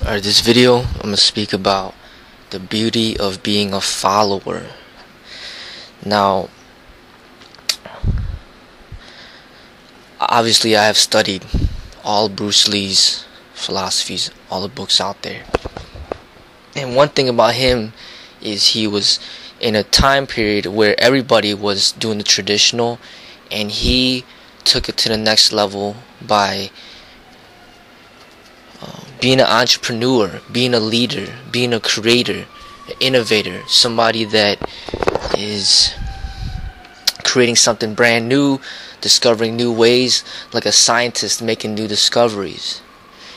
Alright, this video I'm gonna speak about the beauty of being a follower. Now, obviously I have studied all Bruce Lee's philosophies, all the books out there. And one thing about him is he was in a time period where everybody was doing the traditional, and he took it to the next level by being an entrepreneur, being a leader, being a creator, an innovator, somebody that is creating something brand new, discovering new ways, like a scientist making new discoveries.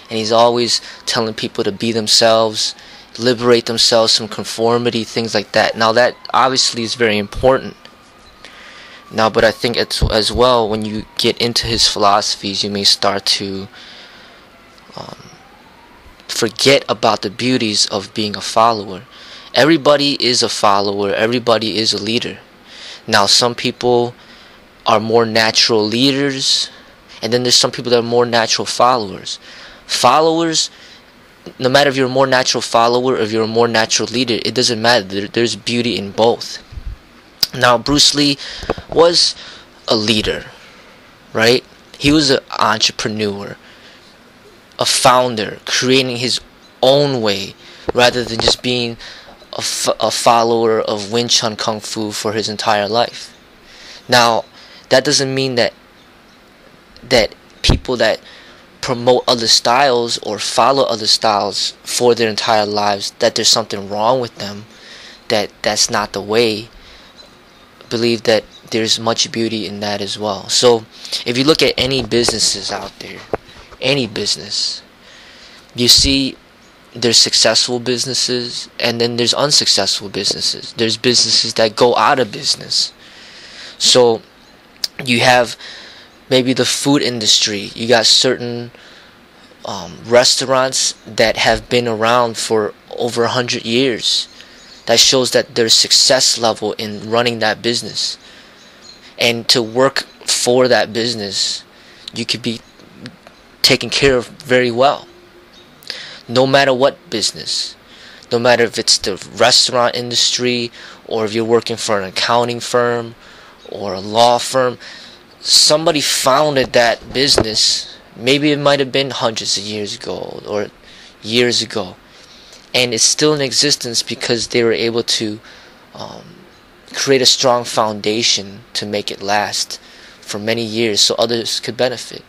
And he's always telling people to be themselves, liberate themselves from conformity, things like that. Now that obviously is very important. Now, but I think as well, when you get into his philosophies, you may start to forget about the beauties of being a follower. Everybody is a follower, everybody is a leader. Now, some people are more natural leaders, and then there's some people that are more natural followers. Followers, no matter if you're a more natural follower or if you're a more natural leader, it doesn't matter. There's beauty in both. Now, Bruce Lee was a leader, right? He was an entrepreneur, a founder, creating his own way rather than just being a follower of Wing Chun Kung Fu for his entire life. Now, that doesn't mean that people that promote other styles or follow other styles for their entire lives, that there's something wrong with them, that's not the way. Believe that there's much beauty in that as well. So if you look at any businesses out there, any business, you see there's successful businesses and then there's unsuccessful businesses. There's businesses that go out of business. So you have maybe the food industry. You got certain restaurants that have been around for over 100 years. That shows that there's success level in running that business. And to work for that business, you could be taken care of very well. No matter what business. No matter if it's the restaurant industry or if you're working for an accounting firm or a law firm. Somebody founded that business. Maybe it might have been hundreds of years ago or years ago. And it's still in existence because they were able to create a strong foundation to make it last for many years so others could benefit.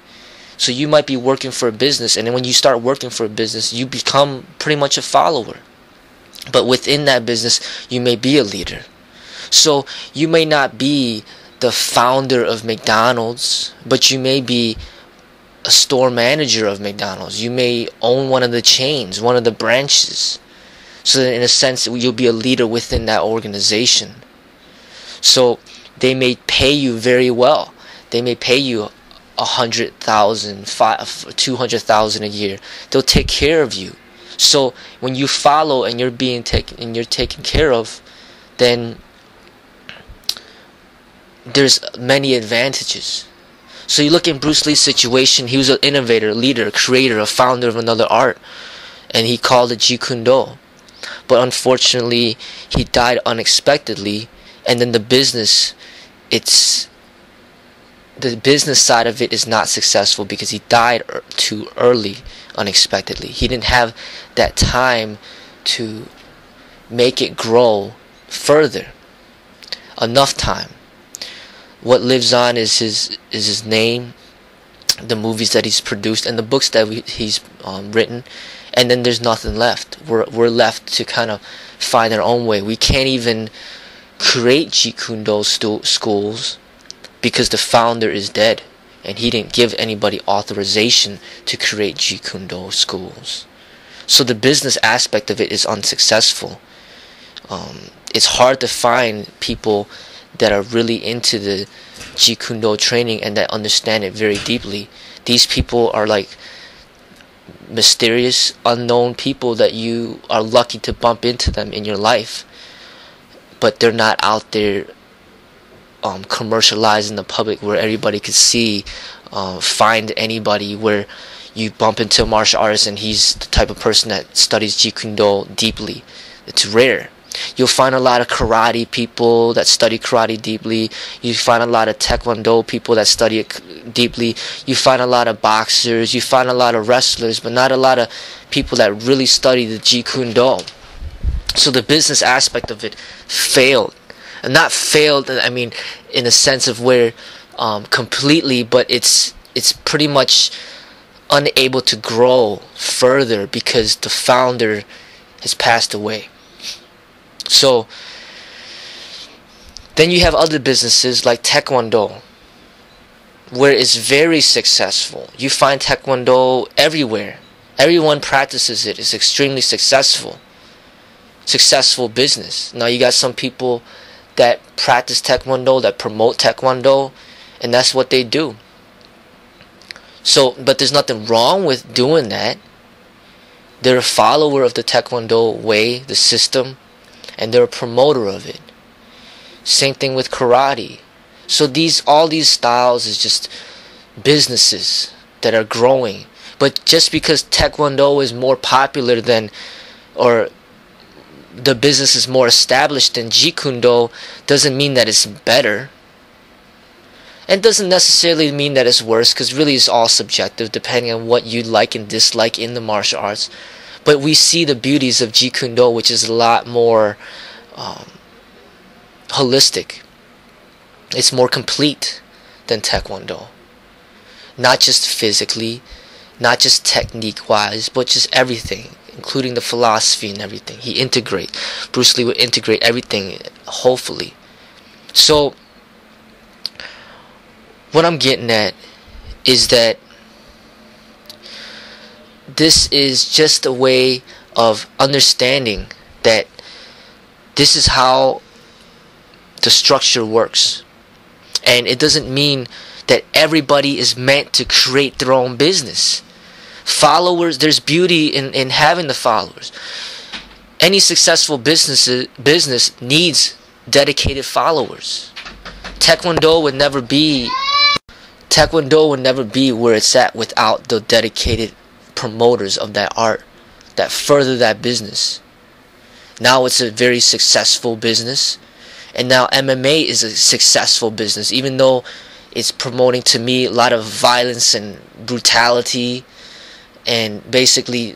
So you might be working for a business, and then when you start working for a business, you become pretty much a follower. But within that business, you may be a leader. So you may not be the founder of McDonald's, but you may be a store manager of McDonald's. You may own one of the chains, one of the branches. So that in a sense, you'll be a leader within that organization. So they may pay you very well. They may pay you 100,000, 200,000 a year. They'll take care of you. So when you follow and you're taken care of, then there's many advantages. So you look in Bruce Lee's situation, he was an innovator, leader, creator, a founder of another art, and he called it Jeet Kune Do. But unfortunately, he died unexpectedly, and then the business side of it is not successful because he died too early, unexpectedly. He didn't have that time to make it grow further. Enough time. What lives on is his name, the movies that he's produced, and the books that he's written. And then there's nothing left. We're left to kind of find our own way. We can't even create Jeet Kune Do schools because the founder is dead, and he didn't give anybody authorization to create Jeet Kune Do schools. So the business aspect of it is unsuccessful. It's hard to find people that are really into the Jeet Kune Do training and that understand it very deeply. These people are like mysterious, unknown people that you are lucky to bump into them in your life, but they're not out there commercialized in the public where everybody could see, find anybody where You bump into a martial artist and he's the type of person that studies Jeet Kune Do deeply. It's rare. You'll find a lot of karate people that study karate deeply. You find a lot of taekwondo people that study it deeply. You find a lot of boxers. You find a lot of wrestlers, but not a lot of people that really study the Jeet Kune Do. So the business aspect of it failed. And not failed, I mean, in a sense of where completely, but it's pretty much unable to grow further because the founder has passed away. So then you have other businesses like Taekwondo, where it's very successful. You find Taekwondo everywhere. Everyone practices it. It's extremely successful. Successful business. Now you got some people that practice Taekwondo, that promote Taekwondo, and that's what they do. So, but there's nothing wrong with doing that. They're a follower of the Taekwondo way, the system, and they're a promoter of it. Same thing with karate. So all these styles is just businesses that are growing. But just because Taekwondo is more popular than, or the business is more established than Jeet Kune Do, doesn't mean that it's better. And doesn't necessarily mean that it's worse, because really it's all subjective depending on what you like and dislike in the martial arts. But we see the beauties of Jeet Kune Do, which is a lot more holistic. It's more complete than Taekwondo. Not just physically, not just technique wise, but just everything, including the philosophy and everything. Bruce Lee would integrate everything, hopefully. So what I'm getting at is that this is just a way of understanding that this is how the structure works. And it doesn't mean that everybody is meant to create their own business. Followers, there's beauty in having the followers. Any successful business needs dedicated followers. Taekwondo would never be where it's at without the dedicated promoters of that art that further that business. Now it's a very successful business, and now MMA is a successful business, even though it's promoting, to me, a lot of violence and brutality and basically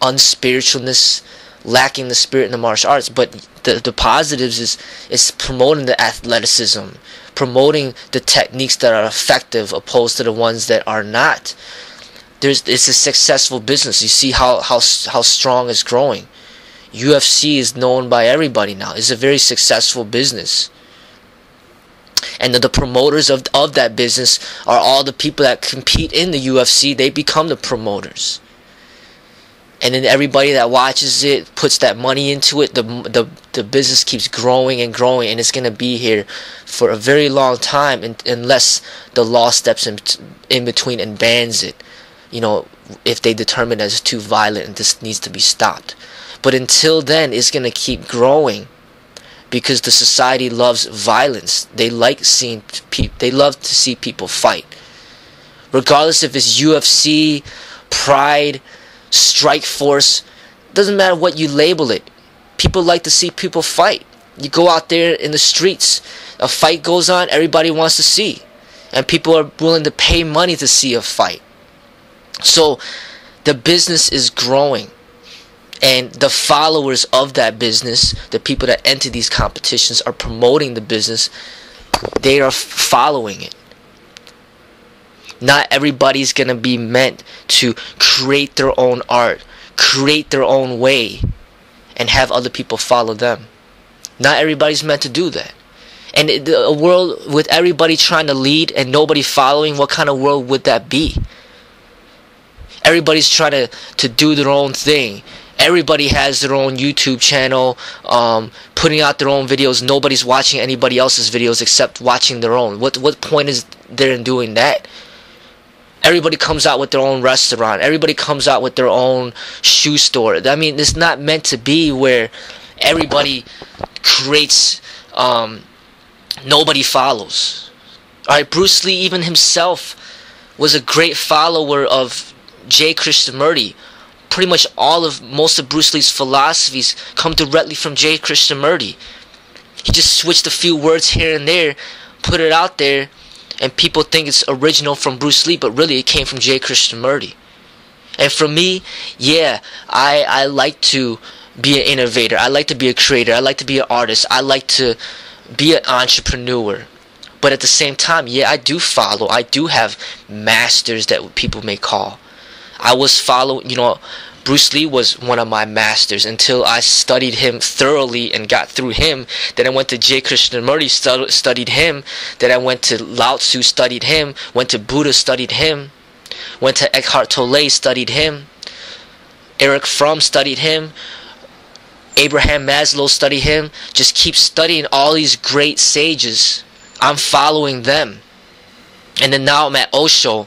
unspiritualness, lacking the spirit in the martial arts. But the positives is promoting the athleticism, promoting the techniques that are effective opposed to the ones that are not. It's a successful business. You see how strong it's growing. UFC is known by everybody now. It's a very successful business. And the promoters of that business are all the people that compete in the UFC. They become the promoters. And then everybody that watches it puts that money into it. The business keeps growing and growing, and it's going to be here for a very long time unless the law steps in between and bans it. You know, if they determine that it's too violent and this needs to be stopped. But until then, it's going to keep growing because the society loves violence. They love to see people fight. Regardless if it's UFC, Pride, Strike Force, doesn't matter what you label it. People like to see people fight. You go out there in the streets, a fight goes on, everybody wants to see. And people are willing to pay money to see a fight. So the business is growing. And the followers of that business, the people that enter these competitions, are promoting the business. They are following it. Not everybody's going to be meant to create their own art, create their own way, and have other people follow them. Not everybody's meant to do that. And a world with everybody trying to lead and nobody following, what kind of world would that be? Everybody's trying to do their own thing. Everybody has their own YouTube channel, putting out their own videos. Nobody's watching anybody else's videos except watching their own. What point is there in doing that? Everybody comes out with their own restaurant. Everybody comes out with their own shoe store. I mean, it's not meant to be where everybody creates, nobody follows. Alright, Bruce Lee even himself was a great follower of J. Krishnamurti. Pretty much most of Bruce Lee's philosophies come directly from J. Krishnamurti. He just switched a few words here and there, put it out there, and people think it's original from Bruce Lee, but really it came from J. Krishnamurti. And for me, yeah, I like to be an innovator. I like to be a creator. I like to be an artist. I like to be an entrepreneur. But at the same time, yeah, I do follow. I do have masters that people may call. I was following, Bruce Lee was one of my masters until I studied him thoroughly and got through him. Then I went to J. Krishnamurti, studied him. Then I went to Lao Tzu, studied him. Went to Buddha, studied him. Went to Eckhart Tolle, studied him. Erich Fromm, studied him. Abraham Maslow, studied him. Just keep studying all these great sages. I'm following them. And then now I'm at Osho.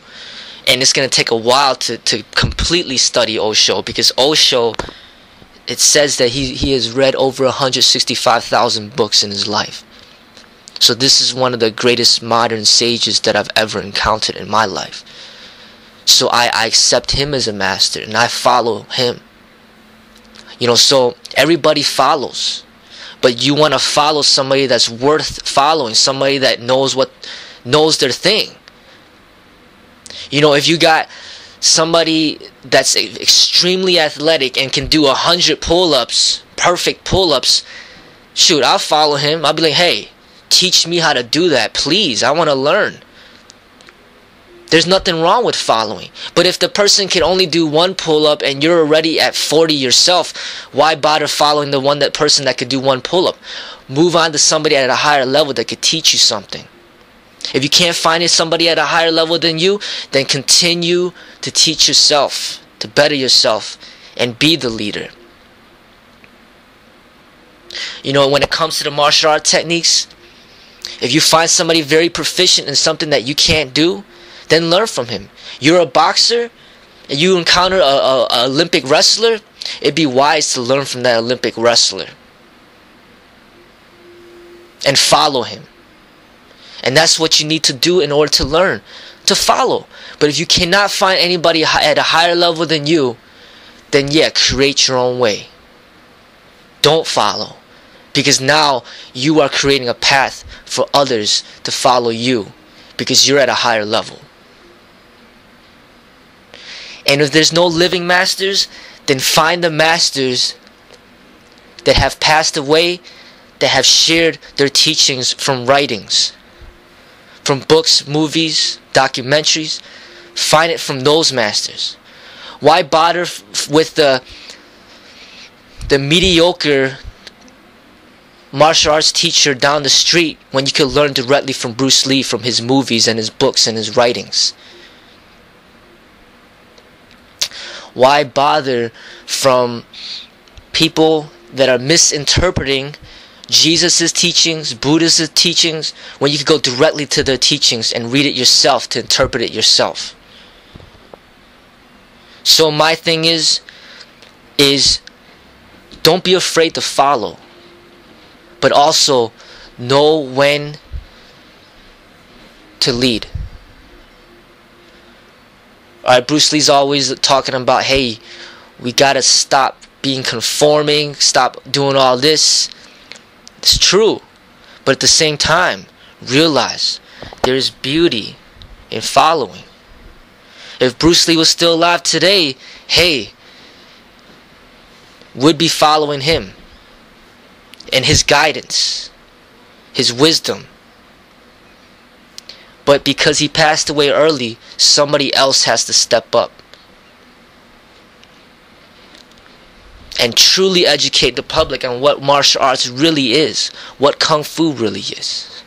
And it's going to take a while to completely study Osho. Because Osho, it says that he has read over 165,000 books in his life. So this is one of the greatest modern sages that I've ever encountered in my life. So I accept him as a master. And I follow him. So everybody follows. But you want to follow somebody that's worth following. Somebody that knows their thing. If you got somebody that's extremely athletic and can do 100 pull-ups, perfect pull-ups, shoot, I'll follow him. I'll be like, hey, teach me how to do that, please. I want to learn. There's nothing wrong with following. But if the person can only do one pull-up and you're already at 40 yourself, why bother following the person that could do one pull-up? Move on to somebody at a higher level that could teach you something. If you can't find somebody at a higher level than you, then continue to teach yourself, to better yourself, and be the leader. When it comes to the martial art techniques, if you find somebody very proficient in something that you can't do, then learn from him. You're a boxer, and you encounter a Olympic wrestler, it'd be wise to learn from that Olympic wrestler. And follow him. And that's what you need to do in order to learn, to follow. But if you cannot find anybody at a higher level than you, then yeah, create your own way. Don't follow. Because now you are creating a path for others to follow you. Because you're at a higher level. And if there's no living masters, then find the masters that have passed away, that have shared their teachings from writings. From books, movies, documentaries. Find it from those masters. Why bother with the mediocre martial arts teacher down the street when you could learn directly from Bruce Lee, from his movies and his books and his writings? Why bother from people that are misinterpreting Jesus' teachings, Buddha's teachings, when you could go directly to their teachings and read it yourself to interpret it yourself? So my thing is don't be afraid to follow, but also know when to lead. Alright, Bruce Lee's always talking about, hey, we gotta stop being conforming, stop doing all this. It's true, but at the same time, realize there is beauty in following. If Bruce Lee was still alive today, hey, would be following him and his guidance, his wisdom. But because he passed away early, somebody else has to step up and truly educate the public on what martial arts really is, what Kung Fu really is.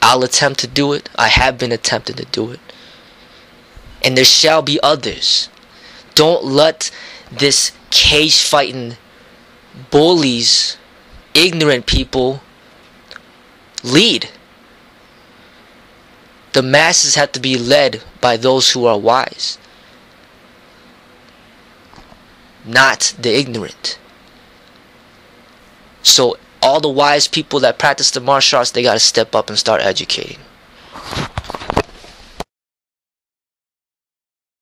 I'll attempt to do it. I have been attempting to do it. And there shall be others. Don't let this cage fighting bullies, ignorant people lead. The masses have to be led by those who are wise, not the ignorant. So all the wise people that practice the martial arts, they got to step up and start educating.